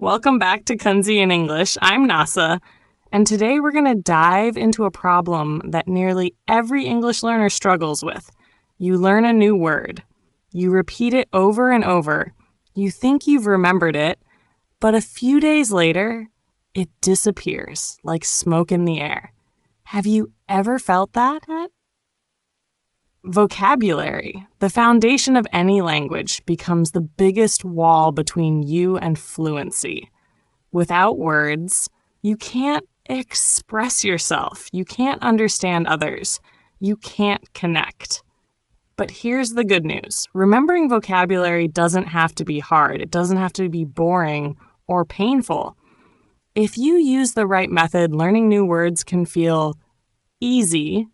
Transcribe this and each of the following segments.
Welcome back to Kunzy In English. I'm Nasa, and today we're going to dive into a problem that nearly every English learner struggles with. You learn a new word. You repeat it over and over. You think you've remembered it, but a few days later, it disappears like smoke in the air. Have you ever felt that? Vocabulary, the foundation of any language, becomes the biggest wall between you and fluency. Without words, you can't express yourself. You can't understand others. You can't connect. But here's the good news. Remembering vocabulary doesn't have to be hard. It doesn't have to be boring or painful. If you use the right method, learning new words can feel easy,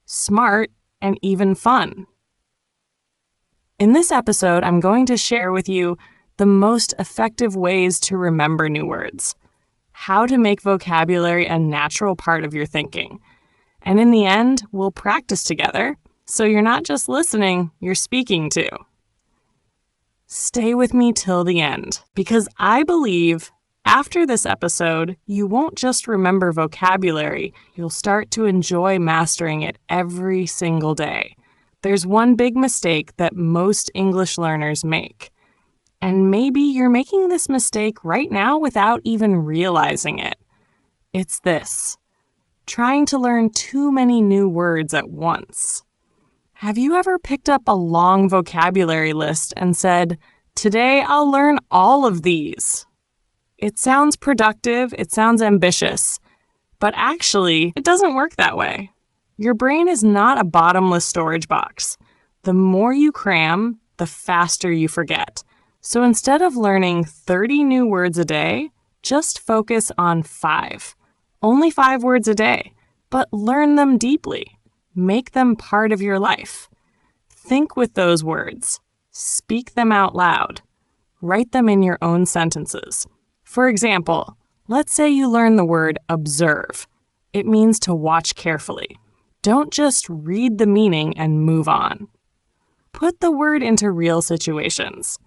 smart, and even fun. In this episode, I'm going to share with you the most effective ways to remember new words, how to make vocabulary a natural part of your thinking. And in the end, we'll practice together, so you're not just listening, you're speaking too. Stay with me till the end, because I believe after this episode, you won't just remember vocabulary, you'll start to enjoy mastering it every single day. There's one big mistake that most English learners make. And maybe you're making this mistake right now without even realizing it. It's this: trying to learn too many new words at once. Have you ever picked up a long vocabulary list and said, "Today I'll learn all of these"? It sounds productive, it sounds ambitious, but actually, it doesn't work that way. Your brain is not a bottomless storage box. The more you cram, the faster you forget. So instead of learning 30 new words a day, just focus on 5. Only 5 words a day, but learn them deeply. Make them part of your life. Think with those words. Speak them out loud. Write them in your own sentences. For example, let's say you learn the word observe. It means to watch carefully. Don't just read the meaning and move on. Put the word into real situations.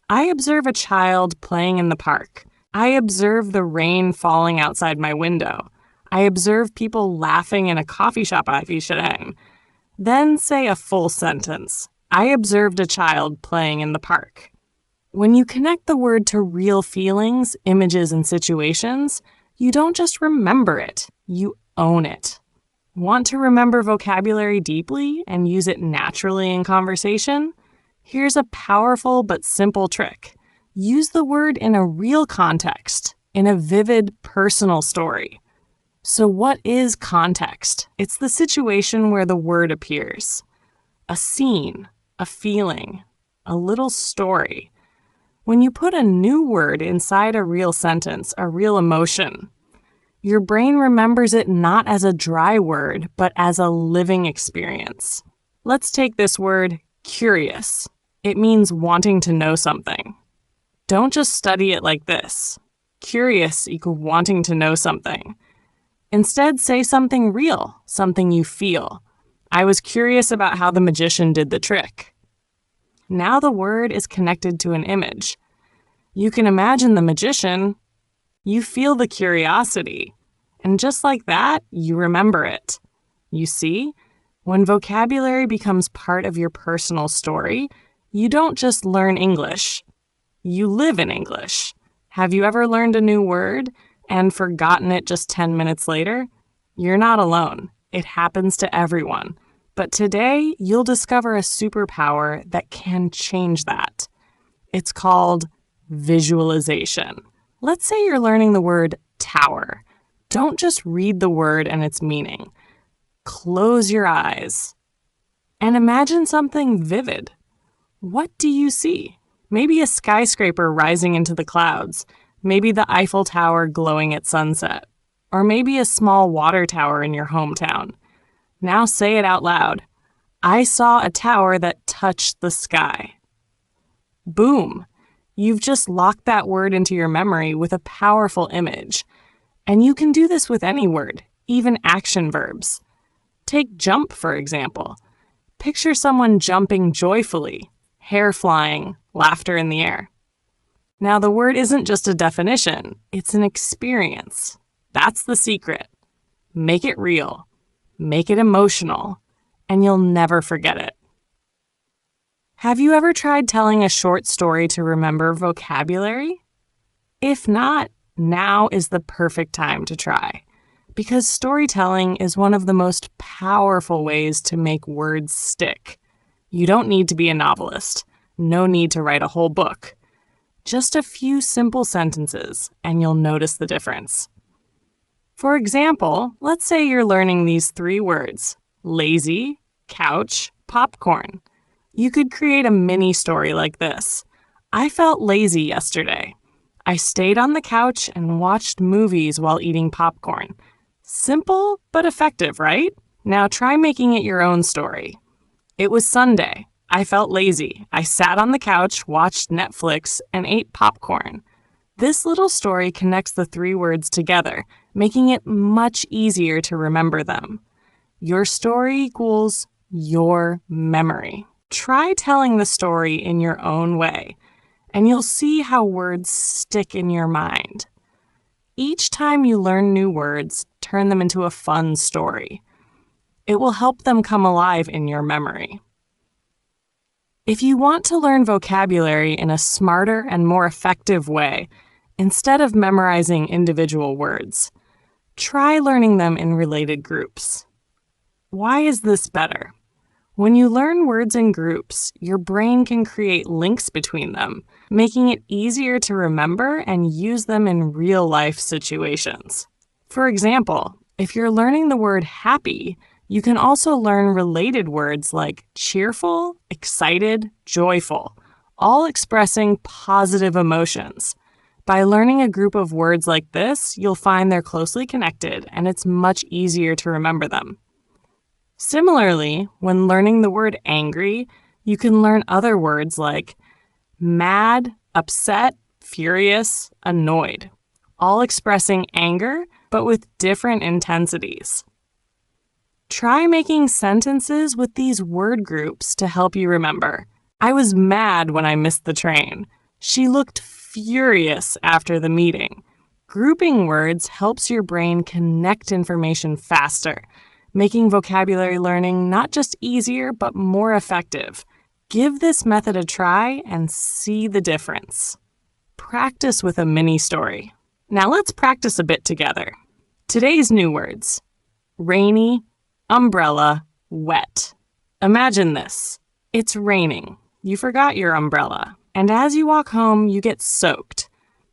I observe a child playing in the park. I observe the rain falling outside my window. I observe people laughing in a coffee shop. Then say a full sentence. I observed a child playing in the park. When you connect the word to real feelings, images, and situations, you don't just remember it, you own it. Want to remember vocabulary deeply and use it naturally in conversation? Here's a powerful but simple trick. Use the word in a real context, in a vivid, personal story. So what is context? It's the situation where the word appears. A scene, a feeling, a little story. When you put a new word inside a real sentence, a real emotion, your brain remembers it not as a dry word, but as a living experience. Let's take this word, curious. It means wanting to know something. Don't just study it like this. Curious equals wanting to know something. Instead, say something real, something you feel. I was curious about how the magician did the trick. Now the word is connected to an image. You can imagine the magician. You feel the curiosity. And just like that, you remember it. You see, when vocabulary becomes part of your personal story, you don't just learn English. You live in English. Have you ever learned a new word and forgotten it just 10 minutes later? You're not alone. It happens to everyone. But today, you'll discover a superpower that can change that. It's called visualization. Let's say you're learning the word tower. Don't just read the word and its meaning. Close your eyes and imagine something vivid. What do you see? Maybe a skyscraper rising into the clouds. Maybe the Eiffel Tower glowing at sunset. Or maybe a small water tower in your hometown. Now say it out loud. I saw a tower that touched the sky. Boom! You've just locked that word into your memory with a powerful image. And you can do this with any word, even action verbs. Take jump, for example. Picture someone jumping joyfully, hair flying, laughter in the air. Now, the word isn't just a definition, it's an experience. That's the secret. Make it real, make it emotional, and you'll never forget it. Have you ever tried telling a short story to remember vocabulary? If not, now is the perfect time to try, because storytelling is one of the most powerful ways to make words stick. You don't need to be a novelist. No need to write a whole book. Just a few simple sentences, and you'll notice the difference. For example, let's say you're learning these 3 words: lazy, couch, popcorn. You could create a mini story like this. I felt lazy yesterday. I stayed on the couch and watched movies while eating popcorn. Simple, but effective, right? Now try making it your own story. It was Sunday. I felt lazy. I sat on the couch, watched Netflix, and ate popcorn. This little story connects the 3 words together, making it much easier to remember them. Your story equals your memory. Try telling the story in your own way, and you'll see how words stick in your mind. Each time you learn new words, turn them into a fun story. It will help them come alive in your memory. If you want to learn vocabulary in a smarter and more effective way, instead of memorizing individual words, try learning them in related groups. Why is this better? When you learn words in groups, your brain can create links between them, making it easier to remember and use them in real-life situations. For example, if you're learning the word happy, you can also learn related words like cheerful, excited, joyful, all expressing positive emotions. By learning a group of words like this, you'll find they're closely connected, and it's much easier to remember them. Similarly, when learning the word angry, you can learn other words like mad, upset, furious, annoyed, all expressing anger, but with different intensities. Try making sentences with these word groups to help you remember. I was mad when I missed the train. She looked furious after the meeting. Grouping words helps your brain connect information faster, making vocabulary learning not just easier, but more effective. Give this method a try and see the difference. Practice with a mini story. Now let's practice a bit together. Today's new words: rainy, umbrella, wet. Imagine this. It's raining. You forgot your umbrella. And as you walk home, you get soaked.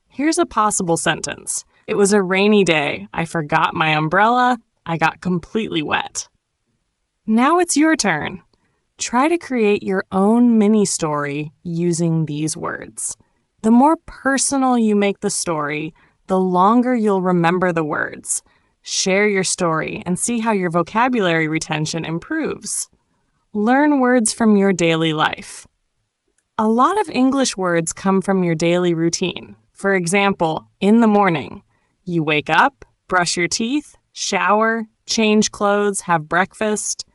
Here's a possible sentence. It was a rainy day. I forgot my umbrella. I got completely wet. Now it's your turn. Try to create your own mini story using these words. The more personal you make the story, the longer you'll remember the words. Share your story and see how your vocabulary retention improves. Learn words from your daily life. A lot of English words come from your daily routine. For example, in the morning, you wake up, brush your teeth, shower, change clothes, have breakfast.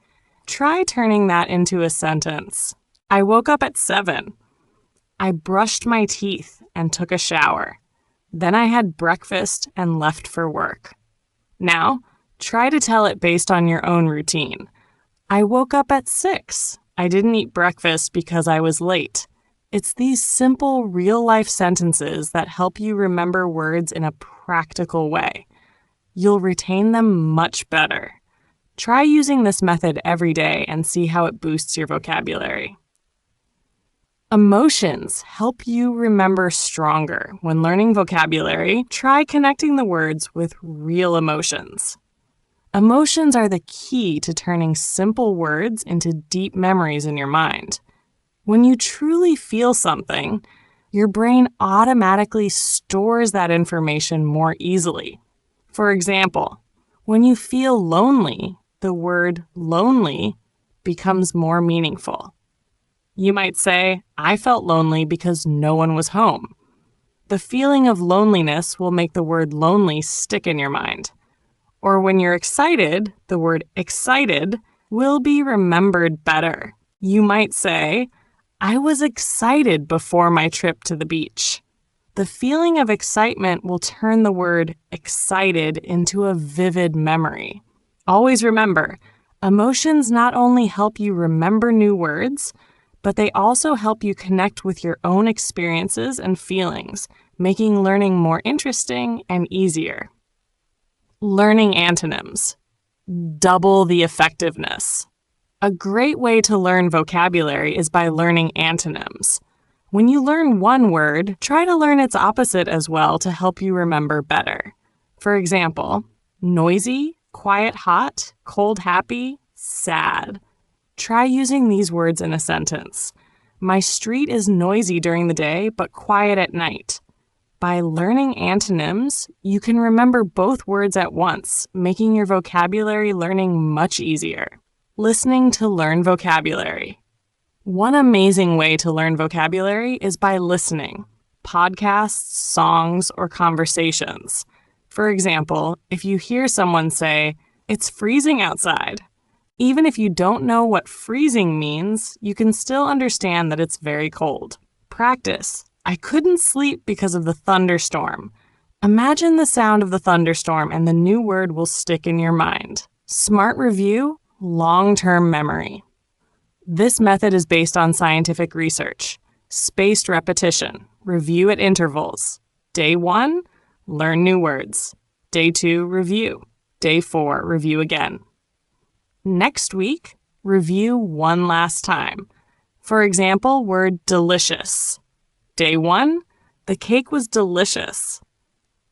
Try turning that into a sentence. I woke up at 7. I brushed my teeth and took a shower. Then I had breakfast and left for work. Now, try to tell it based on your own routine. I woke up at 6. I didn't eat breakfast because I was late. It's these simple, real-life sentences that help you remember words in a practical way. You'll retain them much better. Try using this method every day and see how it boosts your vocabulary. Emotions help you remember stronger. When learning vocabulary, try connecting the words with real emotions. Emotions are the key to turning simple words into deep memories in your mind. When you truly feel something, your brain automatically stores that information more easily. For example, when you feel lonely, the word lonely becomes more meaningful. You might say, I felt lonely because no one was home. The feeling of loneliness will make the word lonely stick in your mind. Or when you're excited, the word excited will be remembered better. You might say, I was excited before my trip to the beach. The feeling of excitement will turn the word excited into a vivid memory. Always remember, emotions not only help you remember new words, but they also help you connect with your own experiences and feelings, making learning more interesting and easier. Learning antonyms. Double the effectiveness. A great way to learn vocabulary is by learning antonyms. When you learn one word, try to learn its opposite as well to help you remember better. For example, noisy, quiet hot, cold happy, sad. Try using these words in a sentence. My street is noisy during the day, but quiet at night. By learning antonyms, you can remember both words at once, making your vocabulary learning much easier. Listening to learn vocabulary. One amazing way to learn vocabulary is by listening. Podcasts, songs, or conversations. For example, if you hear someone say, "It's freezing outside," even if you don't know what freezing means, you can still understand that it's very cold. Practice. I couldn't sleep because of the thunderstorm. Imagine the sound of the thunderstorm and the new word will stick in your mind. Smart review, long-term memory. This method is based on scientific research. Spaced repetition. Review at intervals. Day 1, learn new words. Day 2, review. Day 4, review again. Next week, review one last time. For example, word delicious. Day 1, the cake was delicious.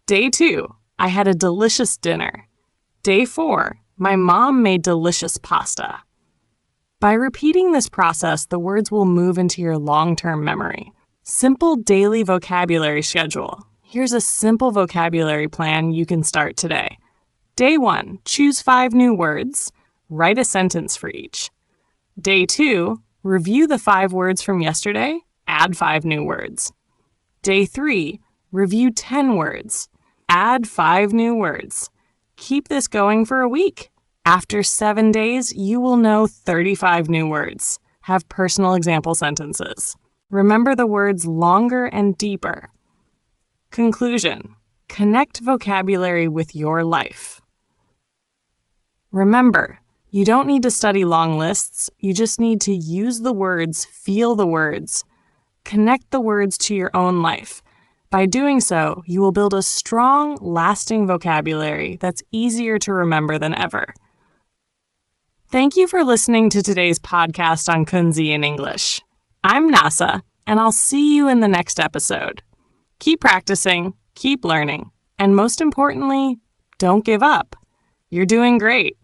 Day 2, I had a delicious dinner. Day 4, my mom made delicious pasta. By repeating this process, the words will move into your long-term memory. Simple daily vocabulary schedule. Here's a simple vocabulary plan you can start today. Day 1, choose 5 new words. Write a sentence for each. Day 2, review the 5 words from yesterday. Add 5 new words. Day 3, review 10 words. Add 5 new words. Keep this going for a week. After 7 days, you will know 35 new words. Have personal example sentences. Remember the words longer and deeper. Conclusion. Connect vocabulary with your life. Remember, you don't need to study long lists. You just need to use the words, feel the words. Connect the words to your own life. By doing so, you will build a strong, lasting vocabulary that's easier to remember than ever. Thank you for listening to today's podcast on Kunzy in English. I'm Nasa, and I'll see you in the next episode. Keep practicing, keep learning, and most importantly, don't give up. You're doing great.